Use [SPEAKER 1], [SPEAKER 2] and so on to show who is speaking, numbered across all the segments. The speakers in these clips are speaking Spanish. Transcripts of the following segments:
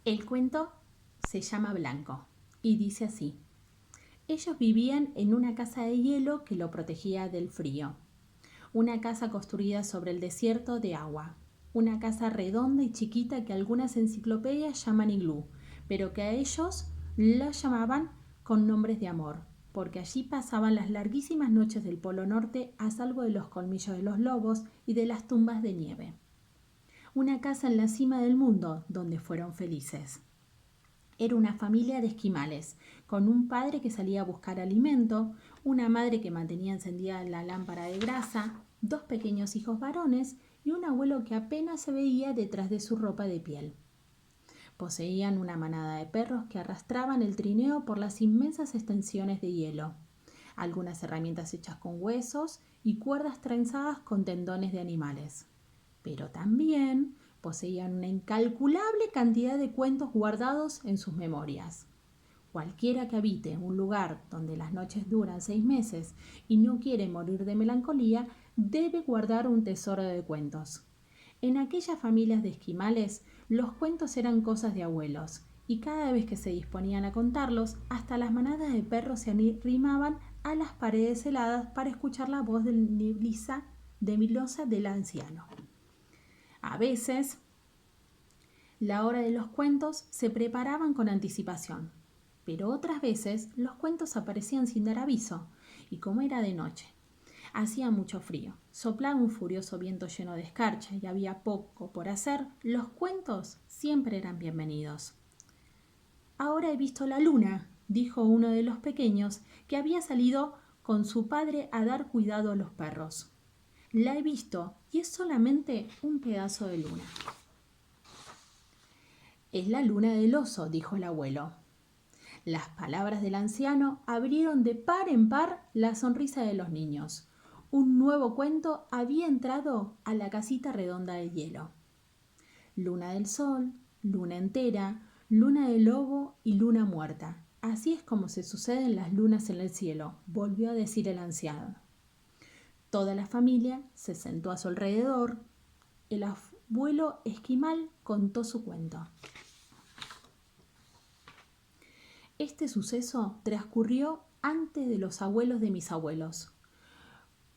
[SPEAKER 1] El cuento se llama Blanco y dice así. Ellos vivían en una casa de hielo que lo protegía del frío. Una casa construida sobre el desierto de agua. Una casa redonda y chiquita que algunas enciclopedias llaman iglú, pero que a ellos la llamaban con nombres de amor, porque allí pasaban las larguísimas noches del Polo Norte a salvo de los colmillos de los lobos y de las tumbas de nieve. Una casa en la cima del mundo donde fueron felices. Era una familia de esquimales, con un padre que salía a buscar alimento, una madre que mantenía encendida la lámpara de grasa, dos pequeños hijos varones y un abuelo que apenas se veía detrás de su ropa de piel. Poseían una manada de perros que arrastraban el trineo por las inmensas extensiones de hielo, algunas herramientas hechas con huesos y cuerdas trenzadas con tendones de animales. Pero también poseían una incalculable cantidad de cuentos guardados en sus memorias. Cualquiera que habite un lugar donde las noches duran 6 meses y no quiere morir de melancolía, debe guardar un tesoro de cuentos. En aquellas familias de esquimales, los cuentos eran cosas de abuelos, y cada vez que se disponían a contarlos, hasta las manadas de perros se arrimaban a las paredes heladas para escuchar la voz nebulosa del anciano. A veces, la hora de los cuentos se preparaban con anticipación, pero otras veces los cuentos aparecían sin dar aviso, y como era de noche, hacía mucho frío, soplaba un furioso viento lleno de escarcha y había poco por hacer, los cuentos siempre eran bienvenidos. Ahora he visto la luna, dijo uno de los pequeños que había salido con su padre a dar cuidado a los perros. La he visto y es solamente un pedazo de luna. Es la luna del oso, dijo el abuelo. Las palabras del anciano abrieron de par en par la sonrisa de los niños. Un nuevo cuento había entrado a la casita redonda de hielo. Luna del sol, luna entera, luna del lobo y luna muerta. Así es como se suceden las lunas en el cielo, volvió a decir el anciano. Toda la familia se sentó a su alrededor. El abuelo esquimal contó su cuento. Este suceso transcurrió antes de los abuelos de mis abuelos.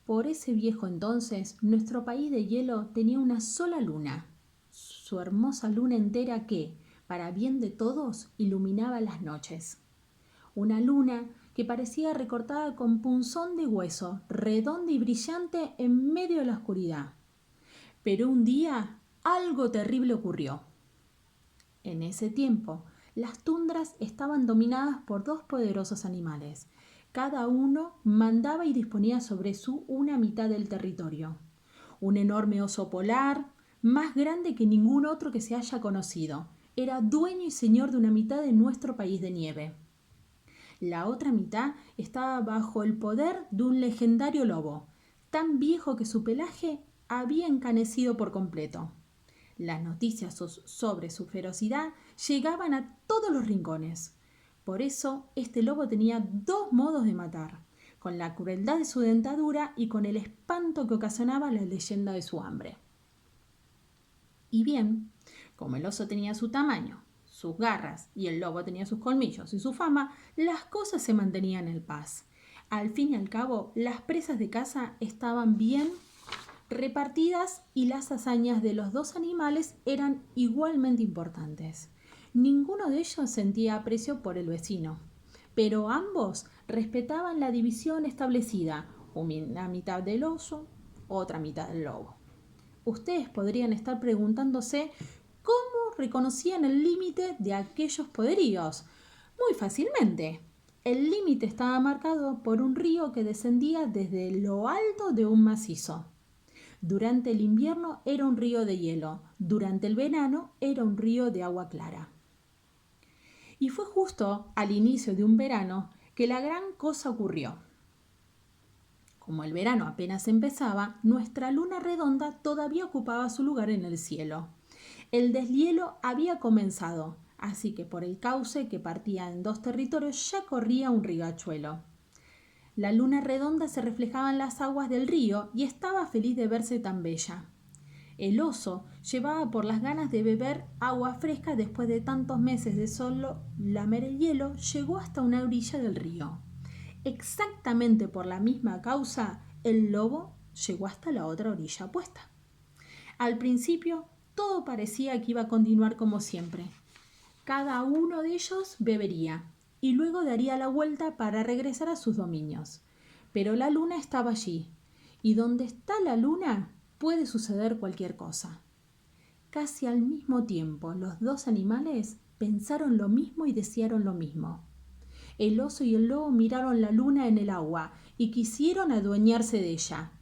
[SPEAKER 1] Por ese viejo entonces, nuestro país de hielo tenía una sola luna, su hermosa luna entera que, para bien de todos, iluminaba las noches. Una luna que parecía recortada con punzón de hueso, redonda y brillante en medio de la oscuridad. Pero un día algo terrible ocurrió. En ese tiempo, las tundras estaban dominadas por dos poderosos animales. Cada uno mandaba y disponía sobre una mitad del territorio. Un enorme oso polar, más grande que ningún otro que se haya conocido, era dueño y señor de una mitad de nuestro país de nieve. La otra mitad estaba bajo el poder de un legendario lobo, tan viejo que su pelaje había encanecido por completo. Las noticias sobre su ferocidad llegaban a todos los rincones. Por eso, este lobo tenía dos modos de matar, con la crueldad de su dentadura y con el espanto que ocasionaba la leyenda de su hambre. Y bien, como el oso tenía su tamaño, sus garras y el lobo tenía sus colmillos y su fama, las cosas se mantenían en paz. Al fin y al cabo, las presas de caza estaban bien repartidas y las hazañas de los dos animales eran igualmente importantes. Ninguno de ellos sentía aprecio por el vecino, pero ambos respetaban la división establecida, una mitad del oso, otra mitad del lobo. Ustedes podrían estar preguntándose cómo reconocían el límite de aquellos poderíos. Muy fácilmente. El límite estaba marcado por un río que descendía desde lo alto de un macizo. Durante el invierno era un río de hielo, durante el verano era un río de agua clara. Y fue justo al inicio de un verano que la gran cosa ocurrió. Como el verano apenas empezaba, nuestra luna redonda todavía ocupaba su lugar en el cielo. El deshielo había comenzado, así que por el cauce que partía en dos territorios ya corría un riachuelo. La luna redonda se reflejaba en las aguas del río y estaba feliz de verse tan bella. El oso llevaba por las ganas de beber agua fresca después de tantos meses de solo lamer el hielo, llegó hasta una orilla del río. Exactamente por la misma causa, el lobo llegó hasta la otra orilla opuesta. Al principio, todo parecía que iba a continuar como siempre. Cada uno de ellos bebería y luego daría la vuelta para regresar a sus dominios. Pero la luna estaba allí, y donde está la luna puede suceder cualquier cosa. Casi al mismo tiempo, los dos animales pensaron lo mismo y desearon lo mismo. El oso y el lobo miraron la luna en el agua y quisieron adueñarse de ella.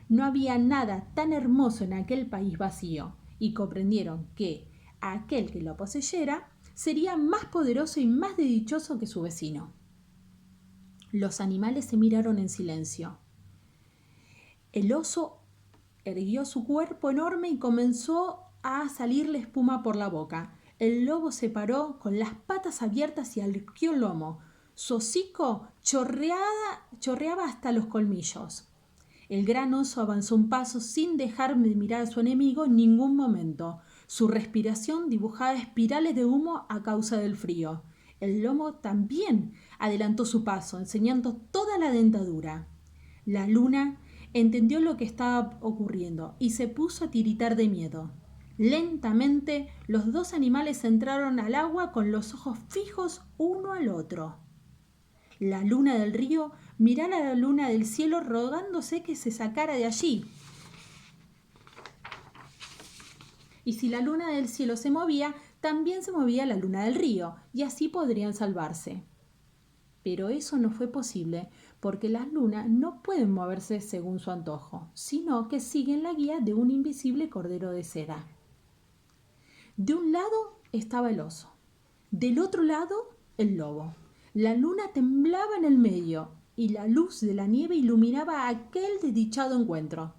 [SPEAKER 1] No había nada tan hermoso en aquel país vacío, y comprendieron que aquel que lo poseyera sería más poderoso y más dichoso que su vecino. Los animales se miraron en silencio. El oso erguió su cuerpo enorme y comenzó a salirle espuma por la boca. El lobo se paró con las patas abiertas y arqueó el lomo. Su hocico chorreaba hasta los colmillos. El gran oso avanzó un paso sin dejar de mirar a su enemigo en ningún momento. Su respiración dibujaba espirales de humo a causa del frío. El lobo también adelantó su paso, enseñando toda la dentadura. La luna entendió lo que estaba ocurriendo y se puso a tiritar de miedo. Lentamente, los dos animales entraron al agua con los ojos fijos uno al otro. La luna del río miraba a la luna del cielo rogándose que se sacara de allí. Y si la luna del cielo se movía, también se movía la luna del río, y así podrían salvarse. Pero eso no fue posible, porque las lunas no pueden moverse según su antojo, sino que siguen la guía de un invisible cordero de seda. De un lado estaba el oso, del otro lado el lobo. La luna temblaba en el medio y la luz de la nieve iluminaba aquel desdichado encuentro.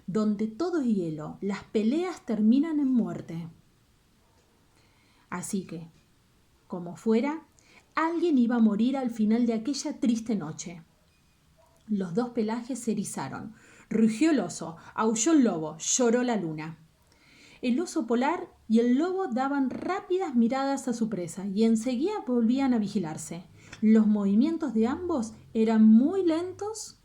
[SPEAKER 1] Donde todo es hielo, las peleas terminan en muerte. Así que, como fuera, alguien iba a morir al final de aquella triste noche. Los dos pelajes se erizaron. Rugió el oso, aulló el lobo, lloró la luna. El oso polar y el lobo daban rápidas miradas a su presa y enseguida volvían a vigilarse. Los movimientos de ambos eran muy lentos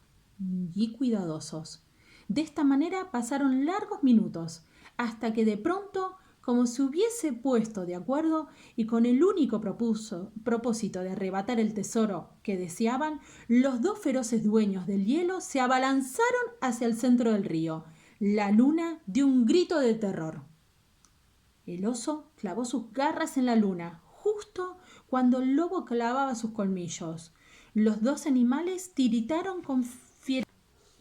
[SPEAKER 1] y cuidadosos. De esta manera pasaron largos minutos, hasta que de pronto, como se hubiese puesto de acuerdo y con el único propósito de arrebatar el tesoro que deseaban, los dos feroces dueños del hielo se abalanzaron hacia el centro del río. La luna dio un grito de terror. El oso clavó sus garras en la luna, justo cuando el lobo clavaba sus colmillos. Los dos animales tiritaron con fiereza,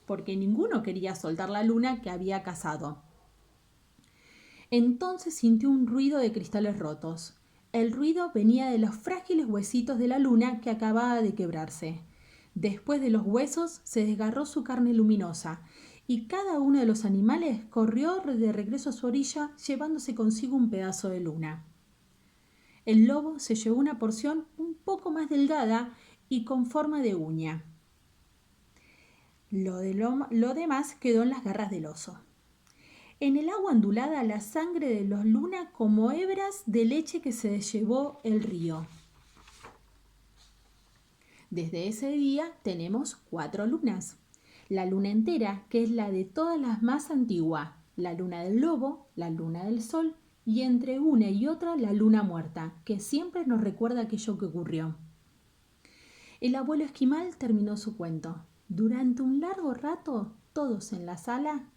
[SPEAKER 1] porque ninguno quería soltar la luna que había cazado. Entonces sintió un ruido de cristales rotos. El ruido venía de los frágiles huesitos de la luna que acababa de quebrarse. Después de los huesos se desgarró su carne luminosa, y cada uno de los animales corrió de regreso a su orilla llevándose consigo un pedazo de luna. El lobo se llevó una porción un poco más delgada y con forma de uña. Lo demás quedó en las garras del oso. En el agua ondulada la sangre de los lunas como hebras de leche que se llevó el río. Desde ese día tenemos 4 lunas. La luna entera, que es la de todas las más antigua, la luna del lobo, la luna del sol, y entre una y otra la luna muerta, que siempre nos recuerda aquello que ocurrió. El abuelo esquimal terminó su cuento. Durante un largo rato, todos en la sala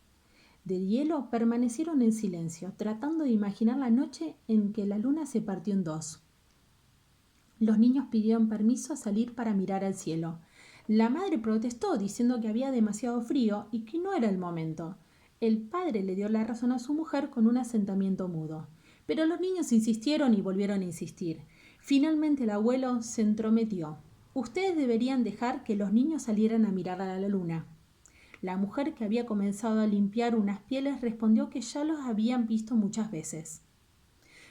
[SPEAKER 1] de hielo permanecieron en silencio, tratando de imaginar la noche en que la luna se partió en dos. Los niños pidieron permiso a salir para mirar al cielo. La madre protestó, diciendo que había demasiado frío y que no era el momento. El padre le dio la razón a su mujer con un asentimiento mudo. Pero los niños insistieron y volvieron a insistir. Finalmente el abuelo se entrometió. Ustedes deberían dejar que los niños salieran a mirar a la luna. La mujer, que había comenzado a limpiar unas pieles, respondió que ya los habían visto muchas veces.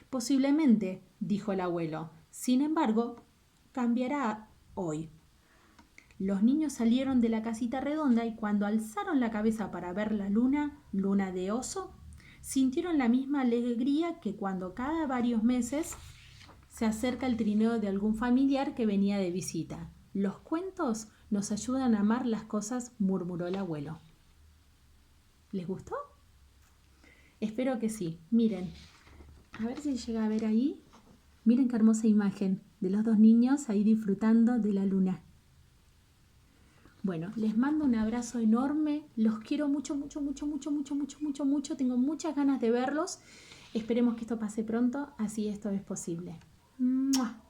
[SPEAKER 1] Posiblemente, dijo el abuelo. Sin embargo, cambiará hoy. Los niños salieron de la casita redonda y cuando alzaron la cabeza para ver la luna, luna de oso, sintieron la misma alegría que cuando cada varios meses se acerca el trineo de algún familiar que venía de visita. Los cuentos nos ayudan a amar las cosas, murmuró el abuelo. ¿Les gustó? Espero que sí. Miren, a ver si llega a ver ahí. Miren qué hermosa imagen de los dos niños ahí disfrutando de la luna. Bueno, les mando un abrazo enorme. Los quiero mucho, mucho, mucho, mucho, mucho, mucho, mucho, mucho. Tengo muchas ganas de verlos. Esperemos que esto pase pronto, así esto es posible. ¡Mua!